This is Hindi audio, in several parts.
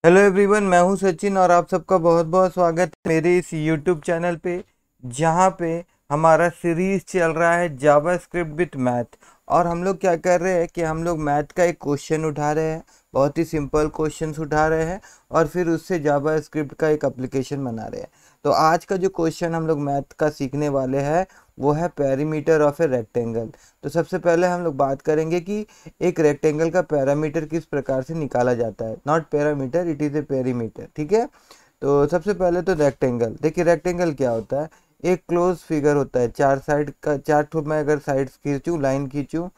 हेलो एवरीवन, मैं हूं सचिन और आप सबका बहुत बहुत स्वागत है मेरे इस यूट्यूब चैनल पे, जहां पे हमारा सीरीज चल रहा है जावा स्क्रिप्ट विथ मैथ। और हम लोग क्या कर रहे हैं कि हम लोग मैथ का एक क्वेश्चन उठा रहे हैं, बहुत ही सिंपल क्वेश्चंस उठा रहे हैं और फिर उससे जावा स्क्रिप्ट का एक एप्लीकेशन बना रहे हैं। तो आज का जो क्वेश्चन हम लोग मैथ का सीखने वाले हैं वो है पेरीमीटर ऑफ ए रेक्टेंगल। तो सबसे पहले हम लोग बात करेंगे कि एक रेक्टेंगल का पैरामीटर किस प्रकार से निकाला जाता है। Not parameter, it is a perimeter. ठीक है, तो सबसे पहले तो रेक्टेंगल देखिए। रेक्टेंगल क्या होता है? एक क्लोज फिगर होता है, चार साइड का, चार ठो मैं अगर साइड्स खींचूँ, लाइन खींचूँ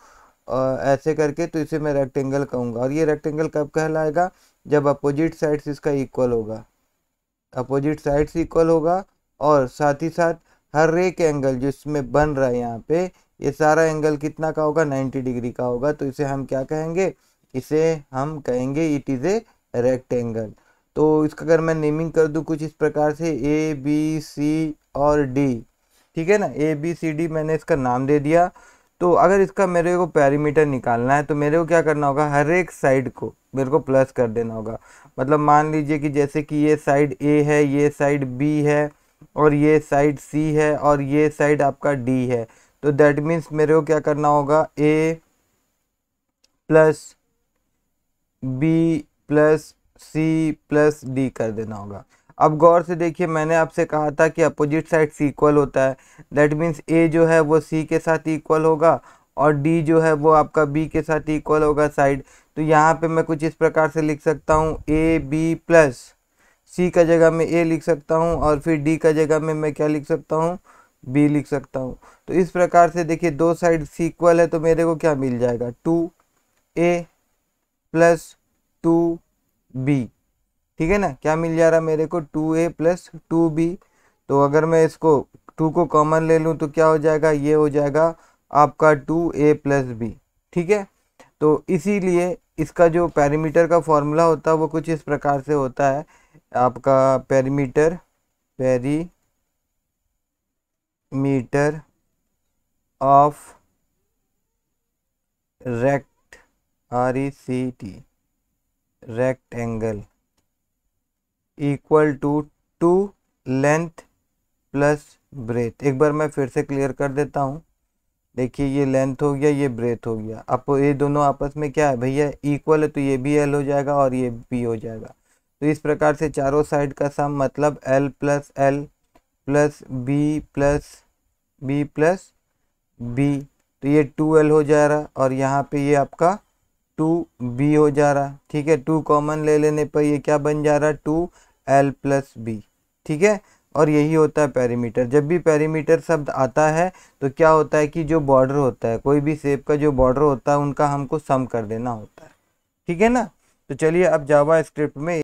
ऐसे करके, तो इसे मैं रेक्टेंगल कहूँगा। और ये रेक्टेंगल कब कहलाएगा? जब अपोजिट साइड्स इसका इक्वल होगा, अपोजिट साइड्स इक्वल होगा और साथ ही साथ हर एक एंगल जो इसमें बन रहा है यहाँ पे, ये सारा एंगल कितना का होगा? 90 डिग्री का होगा। तो इसे हम क्या कहेंगे? इसे हम कहेंगे इट इज़ ए रेक्टेंगल। तो इसका अगर मैं नेमिंग कर दूँ कुछ इस प्रकार से, ए बी सी और डी, ठीक है ना, ए बी सी डी मैंने इसका नाम दे दिया। तो अगर इसका मेरे को पैरीमीटर निकालना है तो मेरे को क्या करना होगा? हर एक साइड को मेरे को प्लस कर देना होगा। मतलब मान लीजिए कि जैसे कि ये साइड ए है, ये साइड बी है और ये साइड सी है और ये साइड आपका डी है। तो दैट मीन्स मेरे को क्या करना होगा? A plus B plus C plus D कर देना होगा। अब गौर से देखिए, मैंने आपसे कहा था कि अपोजिट साइड से इक्वल होता है। दैट मीन्स ए जो है वो सी के साथ इक्वल होगा और डी जो है वो आपका बी के साथ इक्वल होगा साइड। तो यहाँ पे मैं कुछ इस प्रकार से लिख सकता हूँ, ए बी प्लस सी का जगह में ए लिख सकता हूँ और फिर डी का जगह में मैं क्या लिख सकता हूँ? बी लिख सकता हूँ। तो इस प्रकार से देखिए, दो साइड इक्वल है तो मेरे को क्या मिल जाएगा? 2a plus 2b। ठीक है ना, क्या मिल जा रहा है मेरे को? 2a plus 2b। तो अगर मैं इसको 2 को कॉमन ले लूँ तो क्या हो जाएगा? ये हो जाएगा आपका 2a प्लस बी। ठीक है, तो इसीलिए इसका जो पैरीमीटर का फॉर्मूला होता है वो कुछ इस प्रकार से होता है। आपका perimeter of rect RECT rectangle equal to length plus breadth. एक बार मैं फिर से क्लियर कर देता हूँ। देखिए, ये लेंथ हो गया, ये ब्रेथ हो गया। अब ये दोनों आपस में क्या है भैया? इक्वल है, तो ये भी एल हो जाएगा और ये बी हो जाएगा। तो इस प्रकार से चारों साइड का सम मतलब L plus L plus B plus B plus B. तो ये 2l हो जा रहा और यहाँ पे ये आपका 2b हो जा रहा। ठीक है, 2 कॉमन ले लेने पर ये क्या बन जा रहा? 2l plus B. ठीक है, और यही होता है पेरीमीटर। जब भी पेरीमीटर शब्द आता है तो क्या होता है कि जो बॉर्डर होता है, कोई भी शेप का जो बॉर्डर होता है उनका हमको सम कर देना होता है। ठीक है ना, तो चलिए अब जावा स्क्रिप्ट में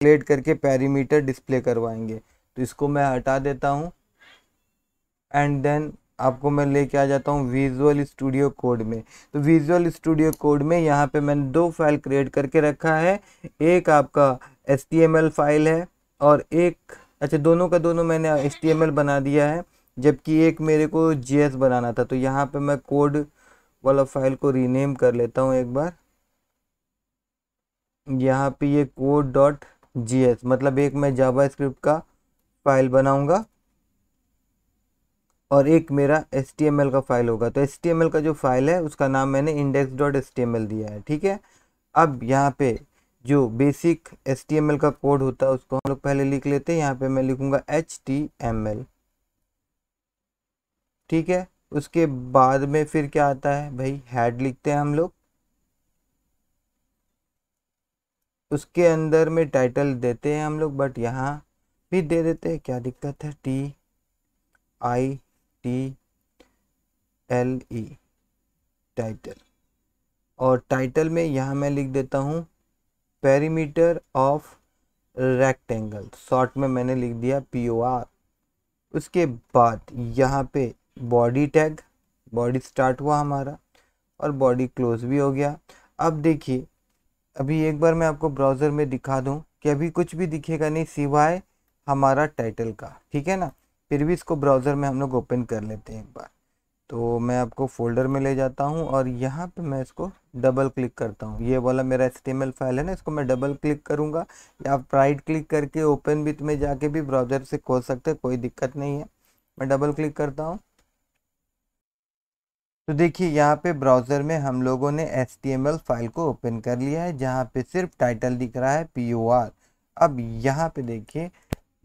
कैलकुलेट करके पेरीमीटर डिस्प्ले करवाएंगे। तो इसको मैं हटा देता हूँ एंड देन आपको मैं लेके आ जाता हूँ विजुअल स्टूडियो कोड में। तो विजुअल स्टूडियो कोड में यहाँ पे मैंने दो फाइल क्रिएट करके रखा है। एक आपका HTML फाइल है और एक, अच्छा, दोनों का दोनों मैंने HTML बना दिया है, जबकि एक मेरे को JS बनाना था। तो यहाँ पे मैं कोड वाला फाइल को रीनेम कर लेता हूँ एक बार। यहाँ पे ये code.js, मतलब एक मैं जावा स्क्रिप्ट का फाइल बनाऊंगा और एक मेरा HTML का फाइल होगा। तो HTML का जो फाइल है उसका नाम मैंने index.html दिया है। ठीक है, अब यहाँ पे जो बेसिक HTML का कोड होता है उसको हम लोग पहले लिख लेते हैं। यहाँ पे मैं लिखूंगा HTML। ठीक है, उसके बाद में फिर क्या आता है भाई? हेड लिखते हैं हम लोग। उसके अंदर में टाइटल देते हैं हम लोग, बट यहाँ भी दे देते हैं, क्या दिक्कत है? TITLE title. और टाइटल में यहाँ मैं लिख देता हूँ पेरीमीटर ऑफ रेक्टेंगल, शॉर्ट में मैंने लिख दिया POR। उसके बाद यहाँ पे बॉडी टैग, बॉडी स्टार्ट हुआ हमारा और बॉडी क्लोज भी हो गया। अब देखिए, अभी एक बार मैं आपको ब्राउज़र में दिखा दूँ कि अभी कुछ भी दिखेगा नहीं सिवाय हमारा टाइटल का। ठीक है ना, फिर भी इसको ब्राउज़र में हम लोग ओपन कर लेते हैं एक बार। तो मैं आपको फोल्डर में ले जाता हूँ और यहाँ पे मैं इसको डबल क्लिक करता हूँ। ये वाला मेरा HTML फाइल है ना, इसको मैं डबल क्लिक करूँगा या आप राइट क्लिक करके ओपन विथ में जाके भी ब्राउज़र से खोल सकते हैं, कोई दिक्कत नहीं है। मैं डबल क्लिक करता हूँ तो देखिए यहाँ पे ब्राउज़र में हम लोगों ने HTML फाइल को ओपन कर लिया है, जहाँ पे सिर्फ टाइटल दिख रहा है POR। अब यहाँ पे देखिए,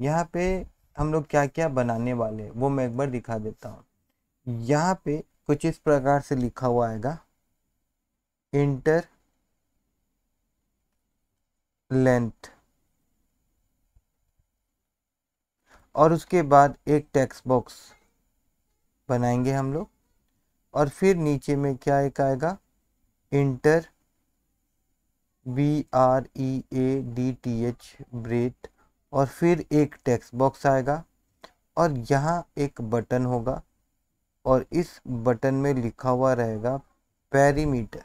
यहाँ पे हम लोग क्या क्या बनाने वाले हैं वो मैं एक बार दिखा देता हूँ। यहाँ पे कुछ इस प्रकार से लिखा हुआ आएगा, इंटर लेंथ, और उसके बाद एक टेक्स्ट बॉक्स बनाएंगे हम लोग, और फिर नीचे में क्या एक आएगा, इंटर BREADTH ब्रेथ, और फिर एक टेक्स्ट बॉक्स आएगा, और यहाँ एक बटन होगा और इस बटन में लिखा हुआ रहेगा पेरीमीटर।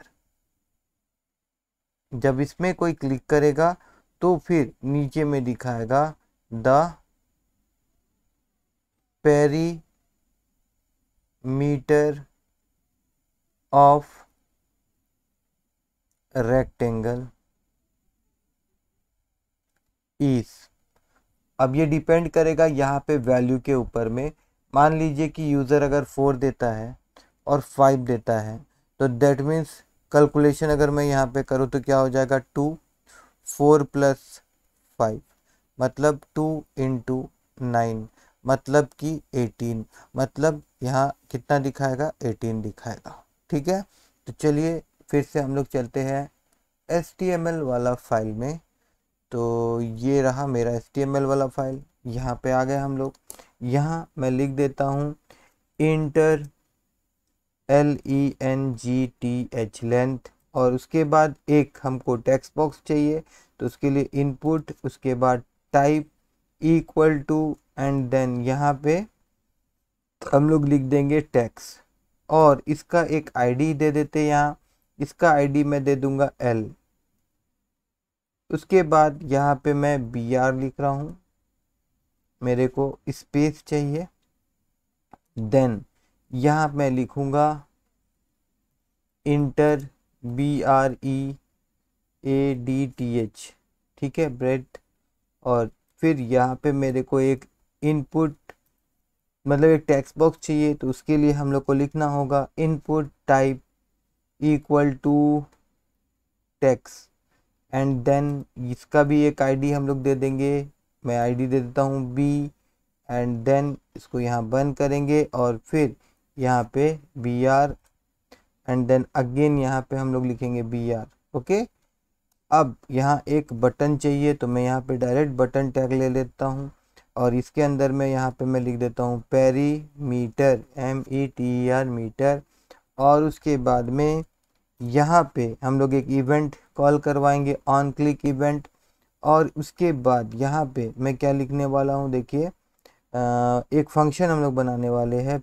जब इसमें कोई क्लिक करेगा तो फिर नीचे में दिखाएगा the perimeter of rectangle is. अब ये डिपेंड करेगा यहाँ पे वैल्यू के ऊपर में। मान लीजिए कि यूज़र अगर 4 देता है और 5 देता है, तो दैट मीन्स कैलकुलेशन अगर मैं यहाँ पे करूँ तो क्या हो जाएगा, 2 4 + 5 मतलब 2 × 9 मतलब कि 18, मतलब यहाँ कितना दिखाएगा, 18 दिखाएगा। ठीक है, तो चलिए फिर से हम लोग चलते हैं HTML वाला फाइल में। तो ये रहा मेरा HTML वाला फाइल, यहाँ पे आ गए हम लोग। यहाँ मैं लिख देता हूँ इंटर LENGTH लेंथ, और उसके बाद एक हमको टेक्स्ट बॉक्स चाहिए, तो उसके लिए इनपुट, उसके बाद type equal to, and then यहाँ पे हम लोग लिख देंगे टेक्स्ट, और इसका एक आईडी दे देते हैं। यहाँ इसका आईडी मैं दे दूंगा L। उसके बाद यहाँ पे मैं BR लिख रहा हूँ, मेरे को स्पेस चाहिए। देन यहाँ मैं लिखूँगा इंटर BREADTH, ठीक है, ब्रेथ, और फिर यहाँ पे मेरे को एक इनपुट मतलब एक टेक्स्ट बॉक्स चाहिए, तो उसके लिए हम लोग को लिखना होगा input type equal to text, and then इसका भी एक आईडी हम लोग दे देंगे। मैं आईडी दे देता हूँ B, एंड देन इसको यहाँ बंद करेंगे और फिर यहाँ पे BR, एंड देन अगेन यहाँ पे हम लोग लिखेंगे BR। ओके, अब यहाँ एक बटन चाहिए, तो मैं यहाँ पे डायरेक्ट बटन टैग ले लेता हूँ, और इसके अंदर में यहाँ पे मैं लिख देता हूँ पेरीमीटर METER मीटर, और उसके बाद में यहाँ पे हम लोग एक इवेंट कॉल करवाएंगे, ऑन क्लिक इवेंट, और उसके बाद यहाँ पे मैं क्या लिखने वाला हूँ, देखिए एक फंक्शन हम लोग बनाने वाले हैं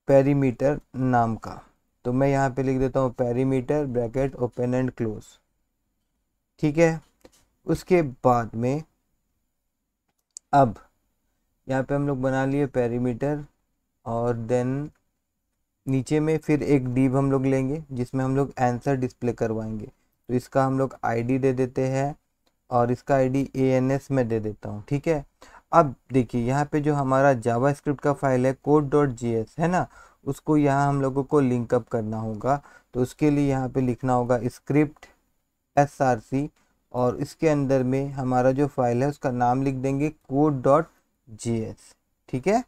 पेरीमीटर नाम का। तो मैं यहाँ पे लिख देता हूँ perimeter bracket open and close. ठीक है, उसके बाद में अब यहाँ पे हम लोग बना लिए पेरीमीटर, और देन नीचे में फिर एक डिव हम लोग लेंगे जिसमें हम लोग आंसर डिस्प्ले करवाएंगे। तो इसका हम लोग आईडी दे देते हैं, और इसका आईडी ANS में दे देता हूँ। ठीक है, अब देखिए यहाँ पे जो हमारा जावास्क्रिप्ट का फाइल है code.js है ना, उसको यहाँ हम लोगों को लिंकअप करना होगा। तो उसके लिए यहाँ पे लिखना होगा स्क्रिप्ट src, और इसके अंदर में हमारा जो फाइल है उसका नाम लिख देंगे code.js। ठीक है,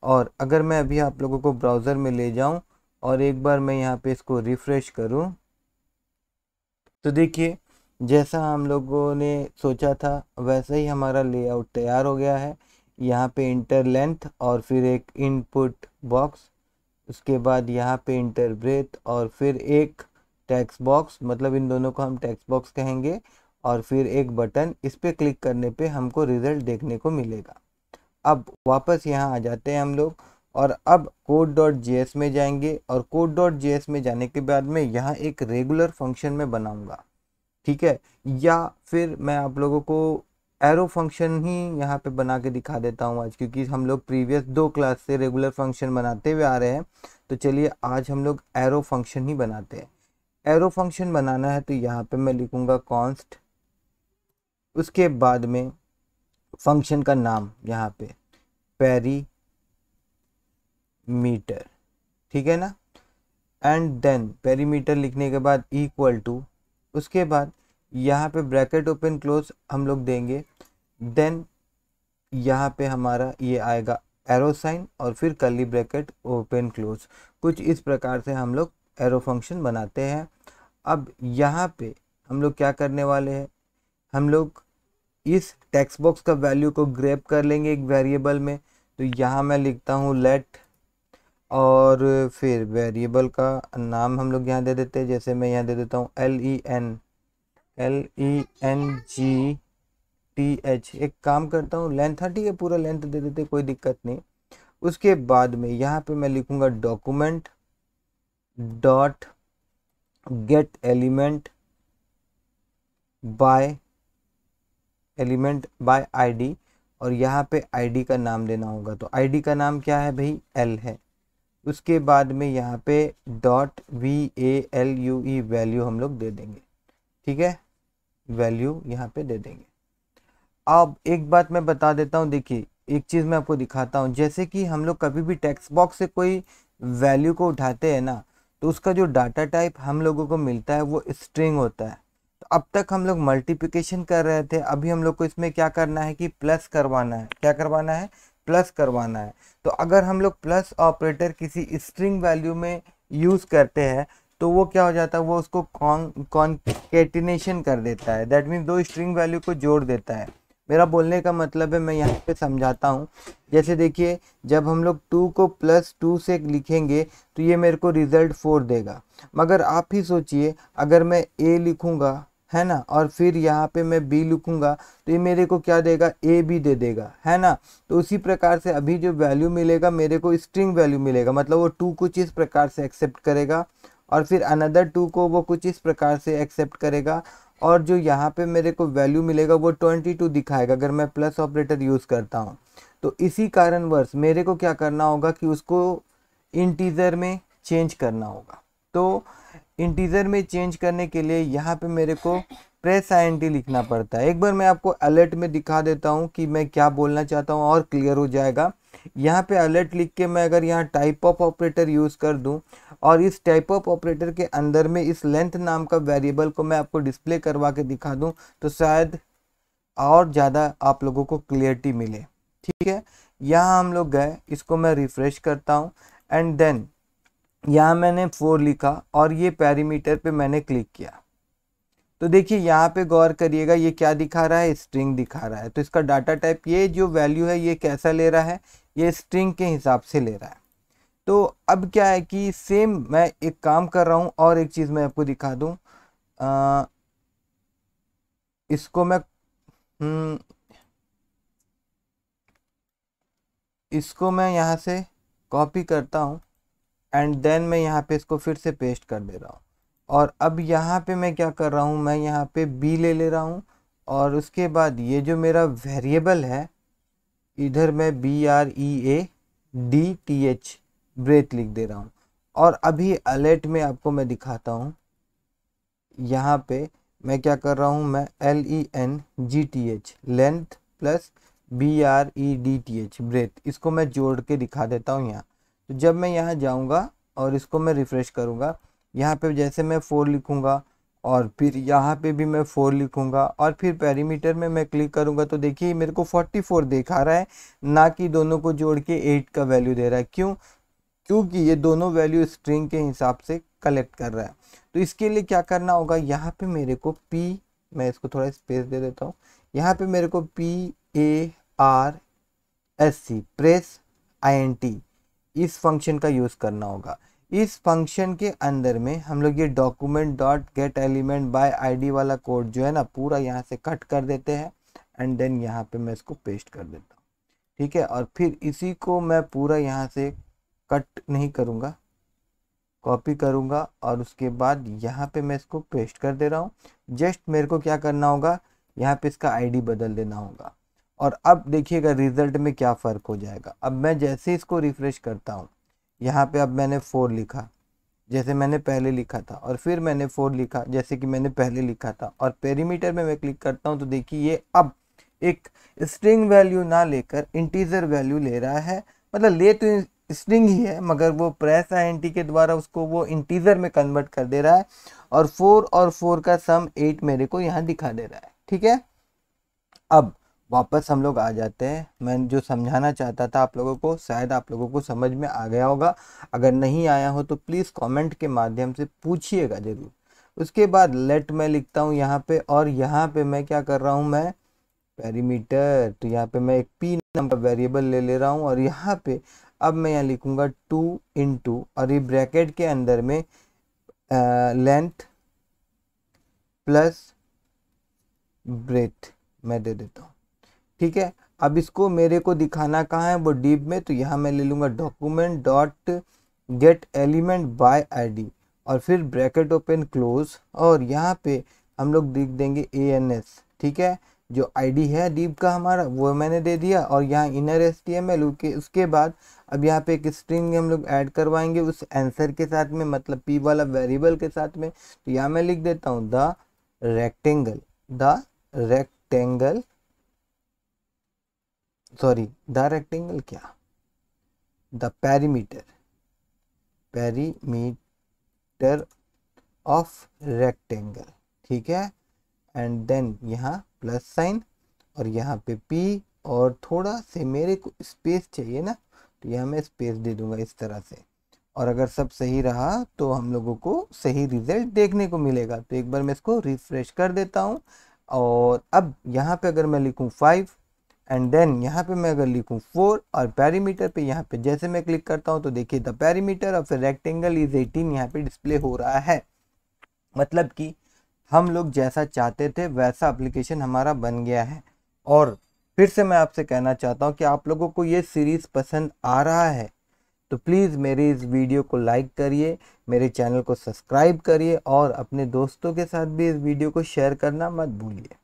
और अगर मैं अभी आप लोगों को ब्राउज़र में ले जाऊं और एक बार मैं यहाँ पे इसको रिफ़्रेश करूं, तो देखिए जैसा हम लोगों ने सोचा था वैसा ही हमारा लेआउट तैयार हो गया है। यहाँ पे इंटर लेंथ और फिर एक इनपुट बॉक्स, उसके बाद यहाँ पे इंटर ब्रेथ और फिर एक टेक्स्ट बॉक्स, मतलब इन दोनों को हम टेक्स्ट बॉक्स कहेंगे, और फिर एक बटन, इस पे क्लिक करने पे हमको रिजल्ट देखने को मिलेगा। अब वापस यहाँ आ जाते हैं हम लोग, और अब code.js में जाएंगे, और code.js में जाने के बाद में यहाँ एक रेगुलर फंक्शन में बनाऊंगा। ठीक है, या फिर मैं आप लोगों को एरो फंक्शन ही यहाँ पे बना के दिखा देता हूँ आज, क्योंकि हम लोग प्रीवियस 2 क्लास से रेगुलर फंक्शन बनाते हुए आ रहे हैं। तो चलिए आज हम लोग एरो फंक्शन ही बनाते हैं। एरो फंक्शन बनाना है तो यहाँ पे मैं लिखूँगा कॉन्स्ट, उसके बाद में फंक्शन का नाम यहाँ पे पेरीमीटर, ठीक है ना। एंड देन पेरीमीटर लिखने के बाद इक्वल टू, उसके बाद यहाँ पे ब्रैकेट ओपन क्लोज हम लोग देंगे। देन यहाँ पे हमारा ये आएगा एरो साइन और फिर कर्ली ब्रैकेट ओपन क्लोज। कुछ इस प्रकार से हम लोग एरो फंक्शन बनाते हैं। अब यहाँ पे हम लोग क्या करने वाले हैं, हम लोग इस टेक्स्ट बॉक्स का वैल्यू को ग्रैब कर लेंगे एक वेरिएबल में। तो यहाँ मैं लिखता हूँ लेट, और फिर वेरिएबल का नाम हम लोग यहाँ दे देते हैं, जैसे मैं यहाँ दे देता हूँ LENGTH। एक काम करता हूँ लेंथ 30 है, पूरा लेंथ दे देते, कोई दिक्कत नहीं। उसके बाद में यहाँ पे मैं लिखूँगा document dot gate element by ID, और यहाँ पे आईडी का नाम देना होगा। तो आईडी का नाम क्या है भाई, L है। उसके बाद में यहाँ पे डॉट VALUE वैल्यू हम लोग दे देंगे, ठीक है, वैल्यू यहाँ पे दे देंगे। अब एक बात मैं बता देता हूँ, देखिए एक चीज़ मैं आपको दिखाता हूँ। जैसे कि हम लोग कभी भी टेक्स्ट बॉक्स से कोई वैल्यू को उठाते हैं ना, तो उसका जो डाटा टाइप हम लोगों को मिलता है वो स्ट्रिंग होता है। तो अब तक हम लोग मल्टीप्लिकेशन कर रहे थे, अभी हम लोग को इसमें क्या करना है कि प्लस करवाना है। क्या करवाना है, प्लस करवाना है। तो अगर हम लोग प्लस ऑपरेटर किसी स्ट्रिंग वैल्यू में यूज़ करते हैं तो वो क्या हो जाता है, वो उसको कॉन्केटिनेशन कर देता है। दैट मीन्स दो स्ट्रिंग वैल्यू को जोड़ देता है। मेरा बोलने का मतलब है, मैं यहाँ पे समझाता हूँ। जैसे देखिए, जब हम लोग 2 को +2 से लिखेंगे तो ये मेरे को रिजल्ट 4 देगा। मगर आप ही सोचिए, अगर मैं A लिखूँगा, है ना, और फिर यहाँ पे मैं B लिखूँगा तो ये मेरे को क्या देगा, AB दे देगा, है ना। तो उसी प्रकार से अभी जो वैल्यू मिलेगा मेरे को स्ट्रिंग वैल्यू मिलेगा, मतलब वो 2 कुछ इस प्रकार से एक्सेप्ट करेगा और फिर अनदर 2 को वो कुछ इस प्रकार से एक्सेप्ट करेगा, और जो यहाँ पे मेरे को वैल्यू मिलेगा वो 22 दिखाएगा अगर मैं प्लस ऑपरेटर यूज़ करता हूँ। तो इसी कारणवश मेरे को क्या करना होगा कि उसको इंटीजर में चेंज करना होगा। तो इंटीजर में चेंज करने के लिए यहाँ पे मेरे को प्रेस INT लिखना पड़ता है। एक बार मैं आपको अलर्ट में दिखा देता हूँ कि मैं क्या बोलना चाहता हूँ और क्लियर हो जाएगा। यहाँ पे अलर्ट लिख के मैं अगर यहाँ टाइप ऑफ ऑपरेटर यूज़ कर दूँ और इस टाइप ऑफ ऑपरेटर के अंदर में इस लेंथ नाम का वेरिएबल को मैं आपको डिस्प्ले करवा के दिखा दूँ तो शायद और ज़्यादा आप लोगों को क्लियरिटी मिले, ठीक है। यहाँ हम लोग गए, इसको मैं रिफ्रेश करता हूँ एंड देन यहाँ मैंने 4 लिखा और ये पेरीमीटर पे मैंने क्लिक किया। तो देखिए यहाँ पे गौर करिएगा, ये क्या दिखा रहा है, स्ट्रिंग दिखा रहा है। तो इसका डाटा टाइप, ये जो वैल्यू है ये कैसा ले रहा है, ये स्ट्रिंग के हिसाब से ले रहा है। तो अब क्या है कि सेम मैं एक काम कर रहा हूँ और एक चीज़ मैं आपको दिखा दूँ। इसको मैं यहाँ से कॉपी करता हूँ एंड देन मैं यहाँ पे इसको फिर से पेस्ट कर दे रहा हूँ। और अब यहाँ पे मैं क्या कर रहा हूँ, मैं यहाँ पे B ले रहा हूँ और उसके बाद ये जो मेरा वेरिएबल है इधर मैं BREADTH ब्रेथ लिख दे रहा हूँ। और अभी अलर्ट में आपको मैं दिखाता हूँ, यहाँ पे मैं क्या कर रहा हूँ, मैं LENGTH length plus BREDTH breadth, इसको मैं जोड़ के दिखा देता हूँ यहाँ। तो जब मैं यहाँ जाऊँगा और इसको मैं रिफ़्रेश करूँगा, यहाँ पे जैसे मैं 4 लिखूँगा और फिर यहाँ पे भी मैं 4 लिखूँगा और फिर पेरीमीटर में मैं क्लिक करूँगा तो देखिए मेरे को 44 दिखा रहा है, ना कि दोनों को जोड़ के 8 का वैल्यू दे रहा है। क्यों? क्योंकि ये दोनों वैल्यू स्ट्रिंग के हिसाब से कलेक्ट कर रहा है। तो इसके लिए क्या करना होगा, यहाँ पे मेरे को मैं इसको थोड़ा स्पेस दे देता हूँ, यहाँ पे मेरे को PARSC प्रेस INT इस फंक्शन का यूज़ करना होगा। इस फंक्शन के अंदर में हम लोग ये document dot gate element by ID वाला कोड जो है ना, पूरा यहाँ से कट कर देते हैं एंड देन यहाँ पे मैं इसको पेस्ट कर देता हूँ, ठीक है। और फिर इसी को मैं पूरा यहाँ से कट नहीं करूँगा, कॉपी करूँगा और उसके बाद यहाँ पे मैं इसको पेस्ट कर दे रहा हूँ। जस्ट मेरे को क्या करना होगा, यहाँ पे इसका आईडी बदल देना होगा। और अब देखिएगा रिजल्ट में क्या फ़र्क हो जाएगा। अब मैं जैसे इसको रिफ़्रेश करता हूँ, यहाँ पे अब मैंने 4 लिखा जैसे मैंने पहले लिखा था, और फिर मैंने 4 लिखा जैसे कि मैंने पहले लिखा था, और पेरीमीटर में मैं क्लिक करता हूँ तो देखिए ये अब एक स्ट्रिंग वैल्यू ना लेकर इंटीजर वैल्यू ले रहा है। मतलब ले तो स्ट्रिंग ही है, मगर वो प्रेस आईएनटी के द्वारा उसको वो इंटीजर में कन्वर्ट कर दे रहा है, और 4 और 4 का सम 8 मेरे को यहाँ दिखा दे रहा है। ठीक है, अब वापस हम लोग आ जाते हैं। मैं जो समझाना चाहता था आप लोगों को, शायद आप लोगों को समझ में आ गया होगा। अगर नहीं आया हो तो प्लीज़ कमेंट के माध्यम से पूछिएगा ज़रूर। उसके बाद लेट मैं लिखता हूँ यहाँ पे, और यहाँ पे मैं क्या कर रहा हूँ, मैं पेरीमीटर, तो यहाँ पे मैं एक पी नाम का वेरिएबल ले रहा हूँ, और यहाँ पे अब मैं यहाँ लिखूँगा 2 इंटू, और ये ब्रैकेट के अंदर में लेंथ प्लस ब्रेथ मैं दे देता हूँ। ठीक है, अब इसको मेरे को दिखाना कहाँ है, वो डिव में, तो यहाँ मैं ले लूँगा document dot gate element by ID, और फिर ब्रैकेट ओपन क्लोज, और यहाँ पे हम लोग लिख देंगे ANS। ठीक है, जो आईडी है डिव का हमारा वो मैंने दे दिया, और यहाँ इनर HTML के उसके बाद अब यहाँ पे एक स्ट्रिंग हम लोग ऐड करवाएंगे उस आंसर के साथ में, मतलब P वाला वेरिएबल के साथ में। तो यहाँ मैं लिख देता हूँ द रेक्टेंगल क्या, द पेरीमीटर ऑफ रेक्टेंगल। ठीक है, एंड देन यहाँ प्लस साइन, और यहाँ पे P, और थोड़ा से मेरे को स्पेस चाहिए ना, तो यहाँ मैं स्पेस दे दूंगा इस तरह से। और अगर सब सही रहा तो हम लोगों को सही रिजल्ट देखने को मिलेगा। तो एक बार मैं इसको रिफ्रेश कर देता हूँ, और अब यहाँ पे अगर मैं लिखूँ 5, एंड देन यहाँ पे मैं अगर लिखूँ 4, और पेरीमीटर पे यहाँ पे जैसे मैं क्लिक करता हूँ तो देखिए the perimeter of rectangle is 18 यहाँ पे डिस्प्ले हो रहा है। मतलब कि हम लोग जैसा चाहते थे वैसा एप्लीकेशन हमारा बन गया है। और फिर से मैं आपसे कहना चाहता हूँ कि आप लोगों को ये सीरीज़ पसंद आ रहा है तो प्लीज़ मेरी इस वीडियो को लाइक करिए, मेरे चैनल को सब्सक्राइब करिए, और अपने दोस्तों के साथ भी इस वीडियो को शेयर करना मत भूलिए।